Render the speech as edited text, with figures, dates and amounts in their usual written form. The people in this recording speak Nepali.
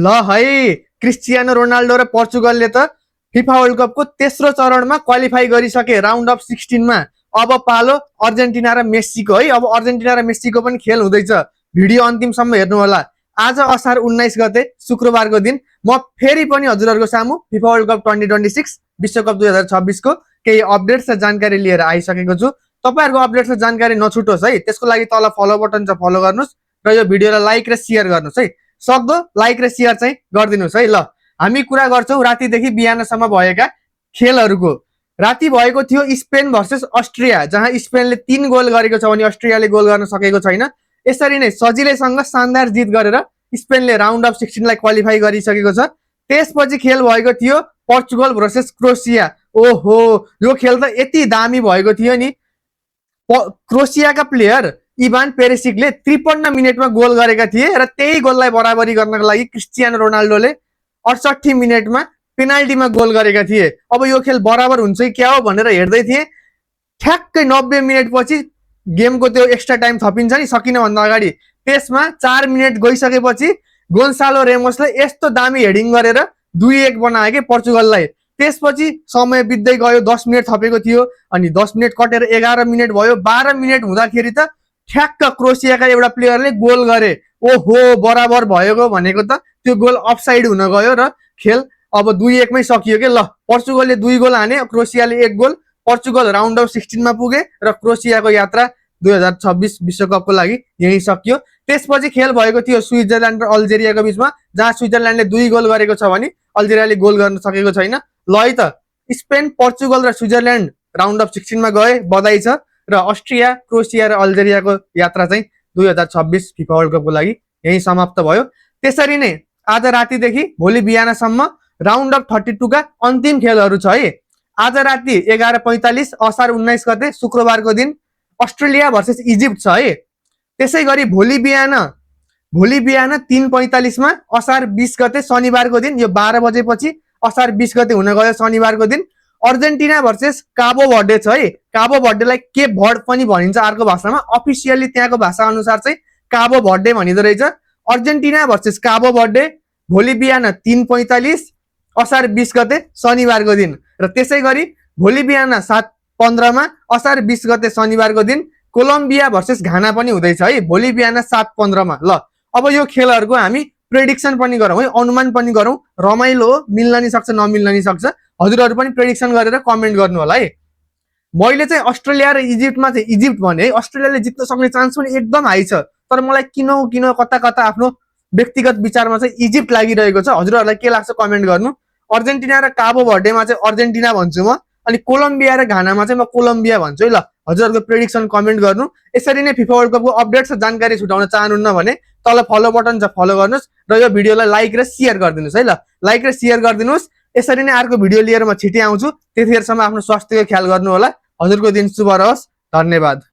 ल है, क्रिस्टियानो रोनाल्डो र पोर्चुगलले त फिफा वर्ल्ड कपको तेस्रो चरणमा क्वालिफाई गरिसके राउन्ड अफ 16 मा। अब पालो अर्जेन्टिना र मेस्सीको है। अब अर्जेन्टिना र मेस्सीको पनि खेल हुँदैछ। भिडियो अन्तिमसम्म हेर्नु होला। आज असार 19 गते शुक्रबारको दिन म फेरि पनि हजुरहरूको सामु फिफा वर्ल्ड कप 2026 विश्वकप 2026 को केही अपडेट्स र जानकारी लिएर आइसकेको छु। तपाईहरुको अपडेट्स र जानकारी नछुटोस् है। त्यसको लागि तल फलो बटन छ, फलो गर्नुस् र यो भिडियोलाई लाइक र शेयर गर्नुस् है। सक्दो लाइक र शेयर चाहिँ गरिदिनुस् है। ल हामी कुरा गर्छौं रातिदेखि बिहानसम्म भएका खेलहरूको। राति भएको थियो स्पेन भर्सेस अस्ट्रिया, जहाँ स्पेनले 3 गोल गरेको छ भने अस्ट्रियाले गोल गर्न सकेको छैन। यसरी नै सजिलैसँग शानदार जित गरेर स्पेनले राउन्ड अफ 16 लाई क्वालिफाई गरिसकेको छ। त्यसपछि खेल भएको थियो पोर्चुगल भर्सेस क्रोएसिया। ओहो, यो खेल त यति दामी भएको थियो नि। क्रोएसियाका प्लेयर इभान पेरिसिकले 53 मिनेटमा गोल गरेका थिए र त्यही गोललाई बराबरी गर्नको लागि क्रिस्टियानो रोनाल्डोले 68 मिनेटमा पेनाल्टीमा गोल गरेका थिए। अब यो खेल बराबर हुन्छ कि क्या हो भनेर हेर्दै थिए। ठ्याक्कै 90 मिनेट पछि गेमको त्यो एक्स्ट्रा टाइम थपिन्छ नि सकिन भन्दा अगाडि, त्यसमा 4 मिनेट गइसकेपछि गोन्सालो रेमोसले यस्तो दामी हेडिङ गरेर 2-1 बनायो के पोर्चुगललाई। त्यसपछि समय बित्दै गयो, 10 मिनेट थपेको थियो अनि 10 मिनेट कटेर 11 मिनेट भयो। 12 मिनेट हुँदाखेरि त ठ्याक्क क्रोएसियाका एउटा प्लेयरले गोल गरे। ओहो, बराबर भएको भनेको त त्यो गोल अफसाइड हुन गयो र खेल अब 2-1 मै सकियो के। ल पोर्चुगलले 2 गोल हाने, क्रोएसियाले 1 गोल। पोर्चुगल राउन्ड अफ 16 मा पुगे र क्रोएसियाको यात्रा 2026 विश्वकपको लागि यही सकियो। त्यसपछि खेल भएको थियो स्विजरल्यान्ड र अल्जेरियाको बीचमा, जहाँ स्विजरल्यान्डले 2 गोल गरेको छ भने अल्जेरियाले गोल गर्न सकेको छैन। ल है त, स्पेन, पोर्चुगल र स्विजरल्यान्ड राउन्ड अफ 16 मा गए, बधाई छ। र अस्ट्रिया, क्रोएसिया र अल्जेरियाको यात्रा चाहिँ 2026 फिफा वर्ल्ड कपको लागि यही समाप्त भयो। त्यसरी नै आज रातिदेखि भोलि बिहानसम्म राउन्ड अफ 32 का अन्तिम खेलहरू छ है। आज राति 11:45 असार 19 गते शुक्रबारको दिन अस्ट्रेलिया भर्सेस इजिप्ट छ है। त्यसै गरी भोलि बिहान 3:45 मा असार 20 गते शनिबारको दिन, यो 12 बजेपछि असार 20 गते हुन गयो शनिबारको दिन, अर्जेन्टिना भर्सेस काबो भर्डे छ है। काबो भर्डेलाई केप भर्ड पनि भनिन्छ अर्को भाषामा। अफिसियली त्यहाँको भाषा अनुसार चाहिँ काबो भर्डे भनिँदो रहेछ। अर्जेन्टिना भर्सेस काबो भर्डे भोलि बिहान 3:45 असार 20 गते शनिबारको दिन। र त्यसै गरी भोलि बिहान 7:15 मा असार 20 गते शनिबारको दिन कोलम्बिया भर्सेस घाना पनि हुँदैछ है, भोलि बिहान 7:15 मा। ल अब यो खेलहरूको हामी प्रेडिक्सन पनि गरौँ है, अनुमान पनि गरौँ। रमाइलो हो, मिल्न नि सक्छ नमिल्न नि सक्छ। हजुरहरू पनि प्रेडिक्सन गरेर कमेन्ट गर्नु होला है। मैले चाहिँ अस्ट्रेलिया र इजिप्टमा चाहिँ इजिप्ट भने है, अस्ट्रेलियाले जित्न सक्ने चान्स पनि एकदम हाई छ। तर मलाई किन कता कता आफ्नो व्यक्तिगत विचारमा चाहिँ इजिप्ट लागिरहेको छ। हजुरहरूलाई के लाग्छ कमेन्ट गर्नु। अर्जेन्टिना र काबो भर्डेमा चाहिँ अर्जेन्टिना भन्छु म, अनि कोलम्बिया र घानामा चाहिँ म कोलम्बिया भन्छु है। ल हजुरहरूको प्रेडिक्सन कमेन्ट गर्नु। यसरी नै फिफा वर्ल्ड कपको अपडेट्स र जानकारी छुटाउन चाहनुहुन्न भने तल फलो बटन छ, फलो गर्नुस् र यो भिडियोलाई लाइक र शेयर गरिदिनुस् है। ल लाइक र शेयर गरिदिनुस्। यसरी नै अर्को भिडियो लिएर म छिटै आउँछु। त्यतिखेरसम्म आफ्नो स्वास्थ्यको ख्याल गर्नु होला। हजुरको दिन शुभ रहोस्। धन्यवाद।